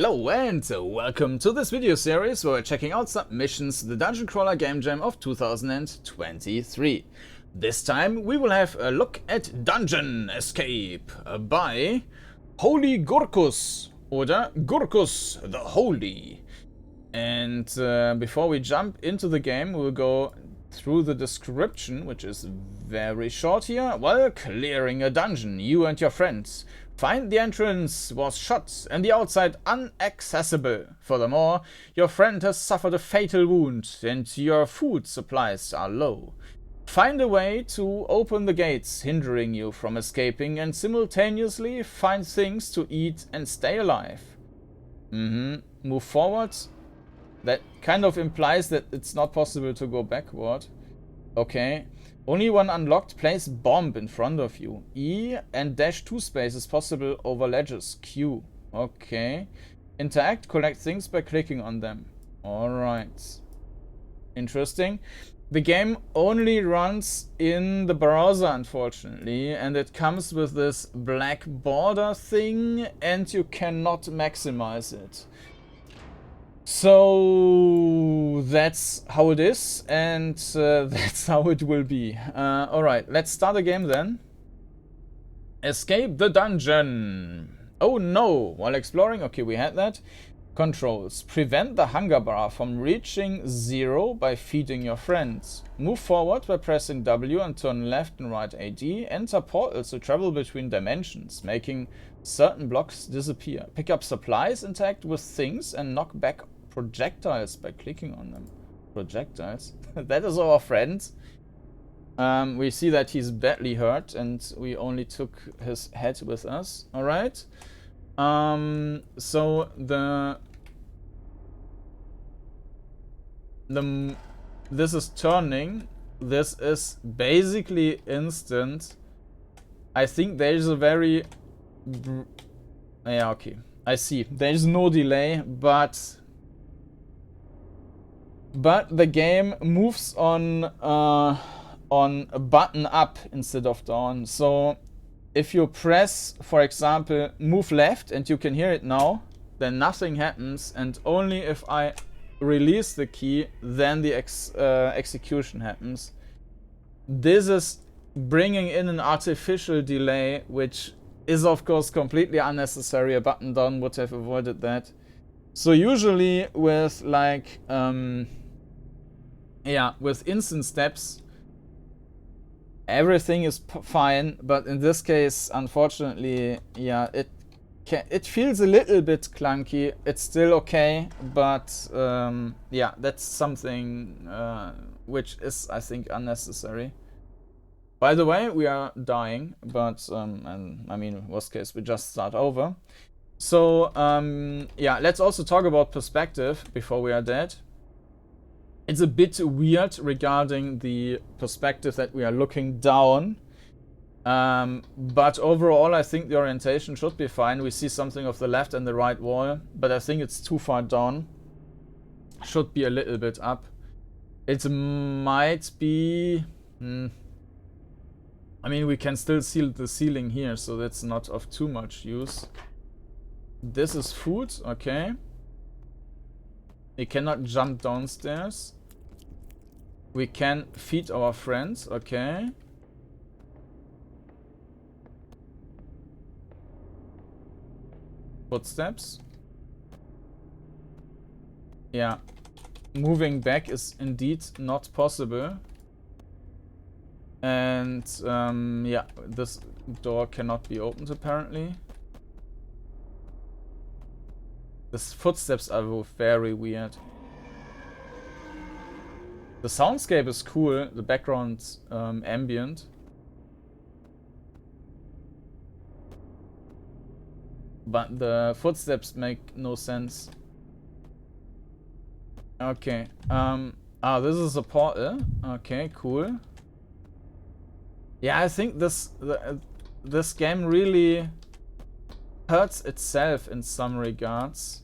Hello and welcome to this video series where we're checking out submissions to the Dungeoncrawler Gamejam of 2023. This time we will have a look at Dungeon Escape by Holy Gurkus oder GurkusTheHoly. And before we jump into the game, we'll go through the description, which is very short here. While clearing a dungeon, you and your friends find the entrance was shut and the outside inaccessible. Furthermore, your friend has suffered a fatal wound and your food supplies are low. Find a way to open the gates hindering you from escaping and simultaneously find things to eat and stay alive. Move forward. That kind of implies that it's not possible to go backward. Okay. Only one unlocked. Place bomb in front of you. E and dash 2 space is possible over ledges. Q. Okay. Interact. Collect things by clicking on them. Alright. Interesting. The game only runs in the browser, unfortunately, and it comes with this black border thing and you cannot maximize it. So that's how it is, and that's how it will be. Alright, let's start the game then. Escape the dungeon. Oh no, while exploring, okay, we had that. Controls. Prevent the hunger bar from reaching 0 by feeding your friends. Move forward by pressing W and turn left and right AD. Enter portals to travel between dimensions, making certain blocks disappear. Pick up supplies, interact with things, and knock back projectiles by clicking on them. Projectiles? That is our friend. We see that he's badly hurt and we only took his head with us. Alright. So this is turning. This is basically instant. I think there is a very... yeah, okay. I see. There is no delay, but the game moves on a button up instead of down. So if you press, for example, move left, and you can hear it now, then nothing happens, and only if I release the key, then the execution happens. This is bringing in an artificial delay, which is of course completely unnecessary. A button down would have avoided that. So usually with like with instant steps everything is fine, but in this case unfortunately it feels a little bit clunky. It's still okay, but yeah, that's something which is, I think, unnecessary. By the way, we are dying, but and I mean, worst case, we just start over. So yeah, let's also talk about perspective before we are dead. It's a bit weird regarding the perspective that we are looking down. But overall, I think the orientation should be fine. We see something of the left and the right wall, but I think it's too far down. Should be a little bit up. It might be... I mean, we can still see the ceiling here, so that's not of too much use. This is food, okay. We cannot jump downstairs. We can feed our friends, okay. Footsteps. Yeah. Moving back is indeed not possible. And yeah, this door cannot be opened apparently. The footsteps are very weird. The soundscape is cool, the background ambient. But the footsteps make no sense. Okay. This is a portal. Okay, cool. Yeah, I think this game really hurts itself in some regards.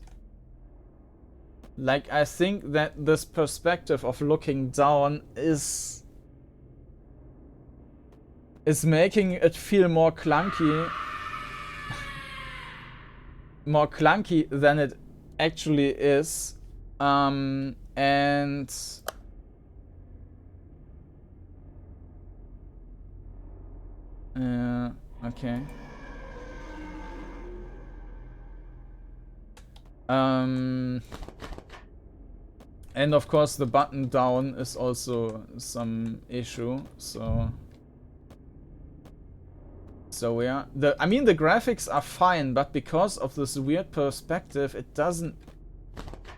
Like, I think that this perspective of looking down is making it feel more clunky than it actually is. And okay. And of course the button down is also some issue, so yeah. I mean the graphics are fine, but because of this weird perspective it doesn't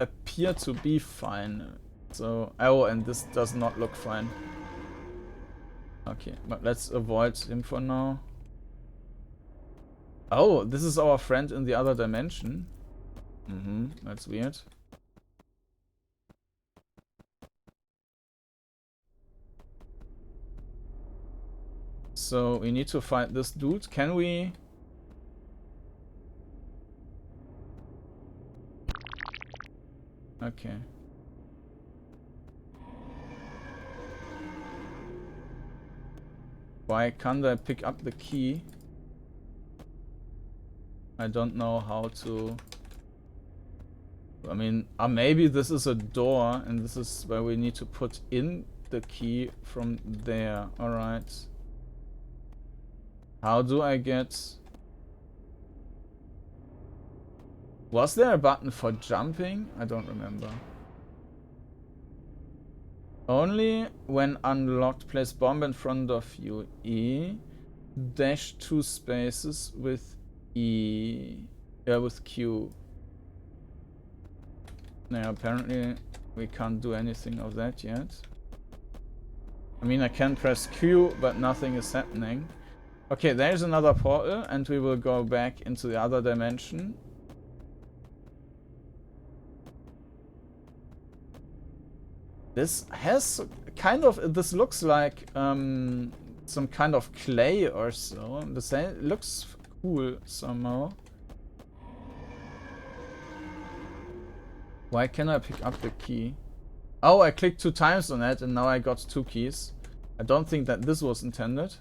appear to be fine. So, oh, and this does not look fine. Okay, but let's avoid him for now. Oh, this is our friend in the other dimension. That's weird. So we need to fight this dude. Can we? Okay. Why can't I pick up the key? I don't know how to... I mean, maybe this is a door and this is where we need to put in the key from there. Alright. How do I get... Was there a button for jumping? I don't remember. Only when unlocked, place bomb in front of you. E. Dash 2 spaces with E. Yeah, with Q. Now, apparently we can't do anything of that yet. I mean, I can press Q, but nothing is happening. Okay, there's another portal, and we will go back into the other dimension. This has kind of... This looks like some kind of clay or so. This looks cool somehow. Why can I pick up the key? Oh, I clicked 2 times on it and now I got 2 keys. I don't think that this was intended.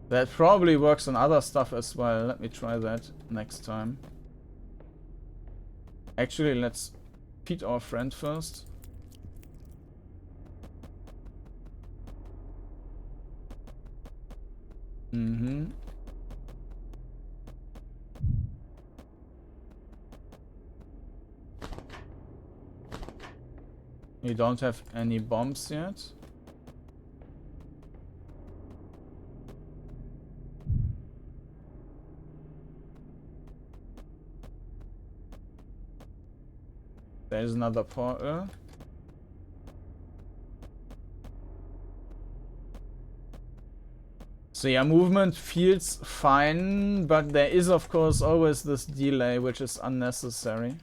That probably works on other stuff as well. Let me try that next time. Actually, let's feed our friend first. We don't have any bombs yet. There's another portal. So yeah, movement feels fine, but there is of course always this delay which is unnecessary.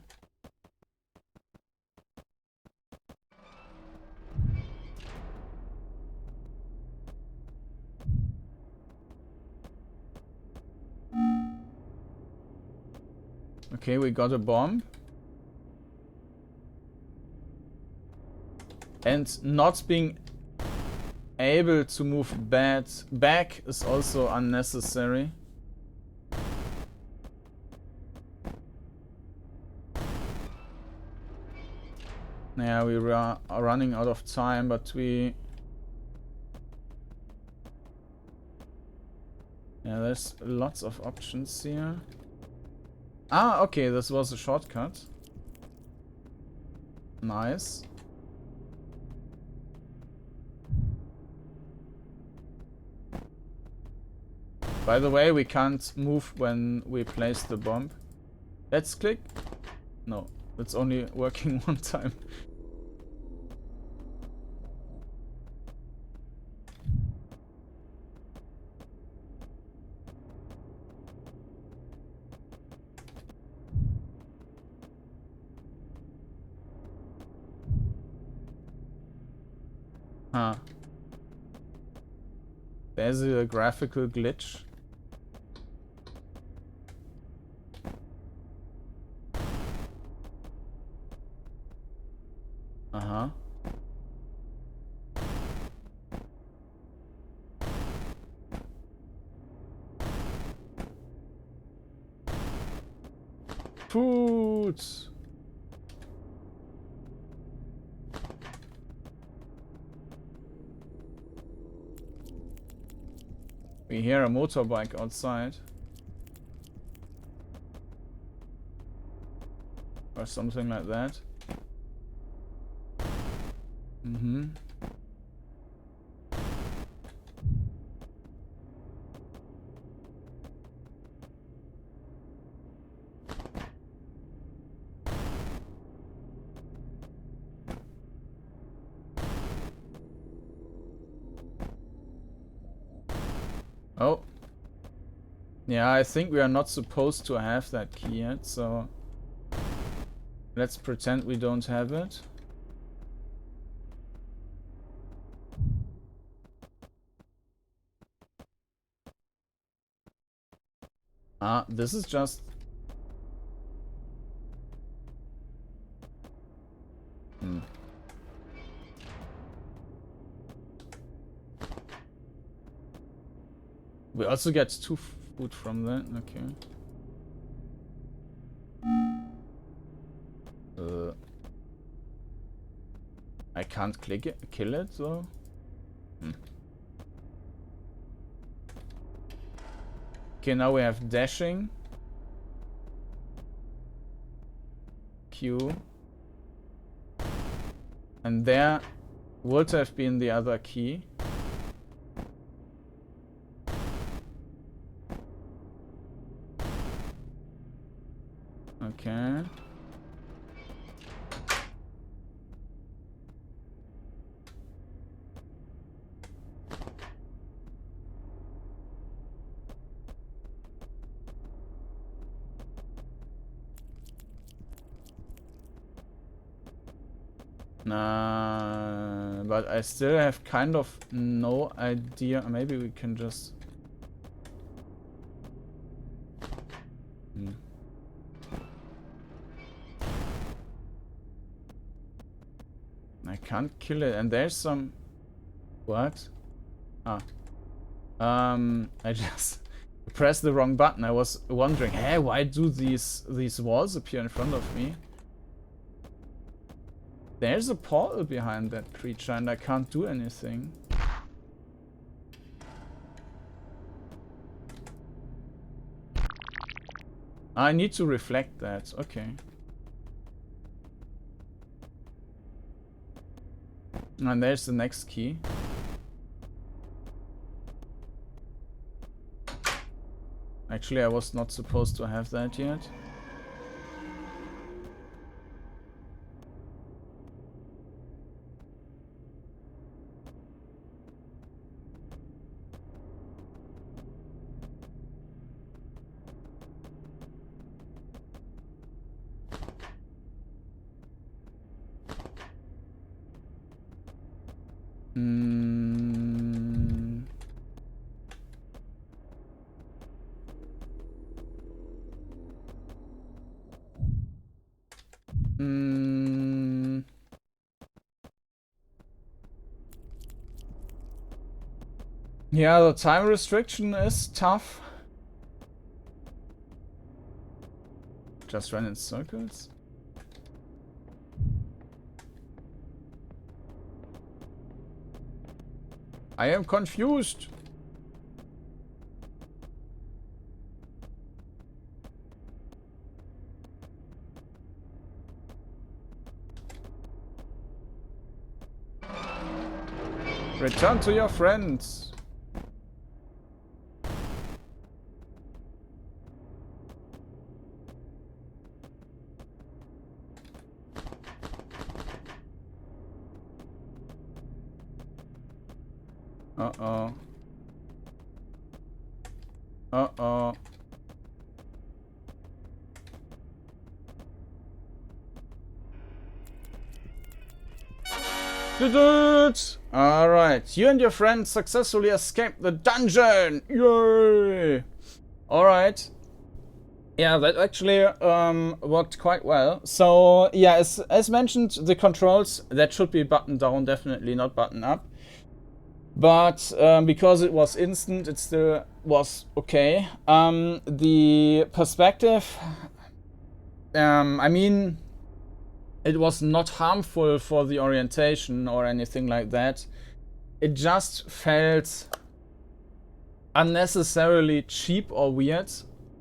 Okay, we got a bomb. And not being able to move back is also unnecessary. Yeah, we are running out of time, but we... Yeah, there's lots of options here. Ah, okay, this was a shortcut. Nice. By the way, we can't move when we place the bomb. Let's click. No, it's only working one time. Huh. There's a graphical glitch. Food! We hear a motorbike outside. Or something like that. Mm-hmm. Oh. Yeah, I think we are not supposed to have that key yet, so let's pretend we don't have it. Ah, this is just... We also get 2 food from that, okay. I can't kill it, so... Okay, now we have dashing. Q. And there would have been the other key. Okay. But I still have kind of no idea. Maybe we can just... I can't kill it, and there's some... What? Ah. I just pressed the wrong button. I was wondering, hey, why do these walls appear in front of me? There's a portal behind that creature and I can't do anything. I need to reflect that. Okay. And there's the next key. Actually, I was not supposed to have that yet. Yeah, the time restriction is tough. Just run in circles. I am confused. Return to your friends. Uh-oh. Uh-oh. Alright, you and your friend successfully escaped the dungeon! Yay! Alright. Yeah, that actually worked quite well. So, yeah, as mentioned, the controls, that should be button down, definitely not button up. But because it was instant, it still was okay. The perspective, I mean, it was not harmful for the orientation or anything like that. It just felt unnecessarily cheap or weird,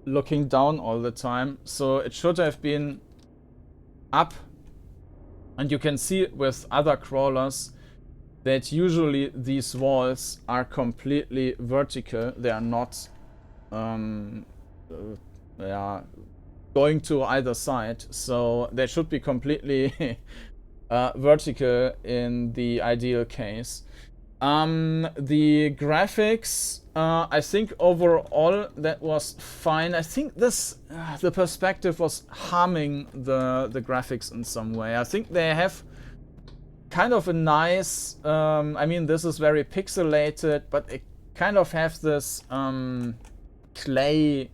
looking down all the time. So it should have been up. And you can see with other crawlers that usually these walls are completely vertical. They are not going to either side. So they should be completely vertical in the ideal case. The graphics, I think overall that was fine. I think this, the perspective was harming the graphics in some way. I think they have kind of a nice, I mean, this is very pixelated, but it kind of have this clay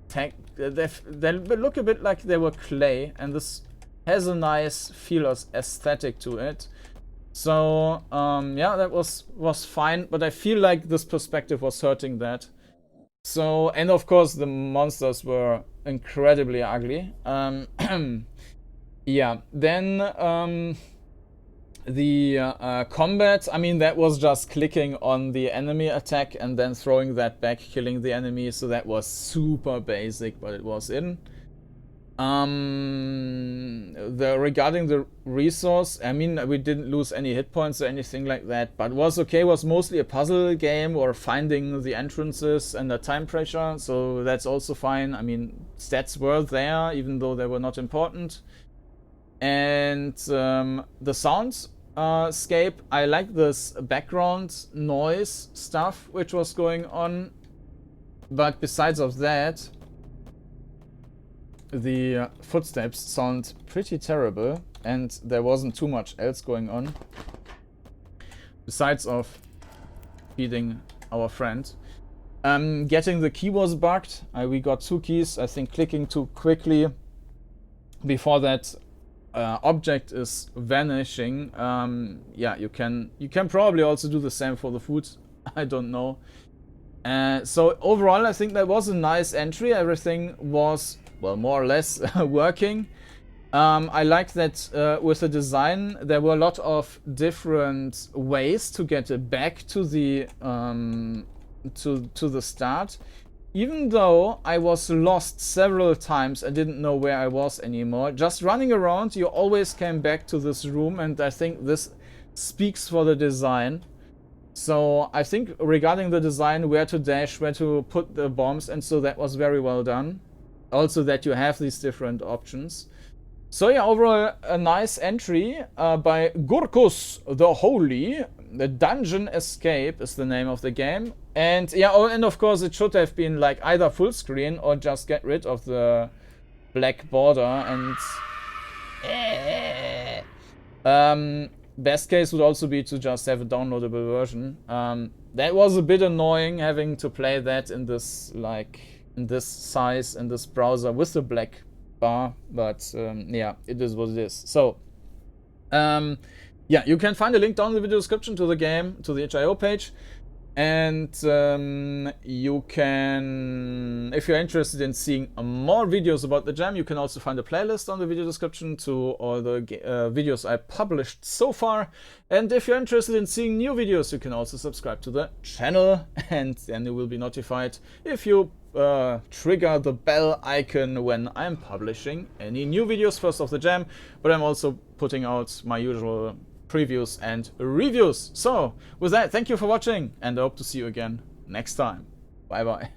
tech. They look a bit like they were clay, and this has a nice feel of aesthetic to it. So yeah, that was fine, but I feel like this perspective was hurting that. So, and of course the monsters were incredibly ugly. Yeah, then the combat, I mean, that was just clicking on the enemy attack and then throwing that back, killing the enemy. So that was super basic, but it was in. Regarding the resource, I mean, we didn't lose any hit points or anything like that, but was okay. Was mostly a puzzle game or finding the entrances under time pressure, so that's also fine. I mean, stats were there even though they were not important. And the soundscape, I like this background noise stuff which was going on, but besides of that, the footsteps sound pretty terrible, and there wasn't too much else going on besides of feeding our friend. Getting the key was bugged. We got 2 keys. I think clicking too quickly before that object is vanishing. Yeah, you can probably also do the same for the food. I don't know. So overall, I think that was a nice entry. Everything was, well, more or less working. I like that with the design, there were a lot of different ways to get it back to the to the start. Even though I was lost several times, I didn't know where I was anymore. Just running around, you always came back to this room, and I think this speaks for the design. So I think regarding the design, where to dash, where to put the bombs, and so that was very well done. Also that you have these different options. So yeah, overall a nice entry by GurkusTheHoly. The Dungeon Escape is the name of the game. And yeah, oh, and of course it should have been like either full screen or just get rid of the black border. And best case would also be to just have a downloadable version. That was a bit annoying having to play that in this in this size, in this browser with the black bar, but yeah, it is what it is. So yeah, you can find a link down in the video description to the game, to the itch.io page, and you can, if you're interested in seeing more videos about the jam, you can also find a playlist on the video description to all the videos I published so far. And if you're interested in seeing new videos, you can also subscribe to the channel, and then you will be notified if you trigger the bell icon when I'm publishing any new videos first of the jam, but I'm also putting out my usual previews and reviews. So with that, thank you for watching, and I hope to see you again next time. Bye bye.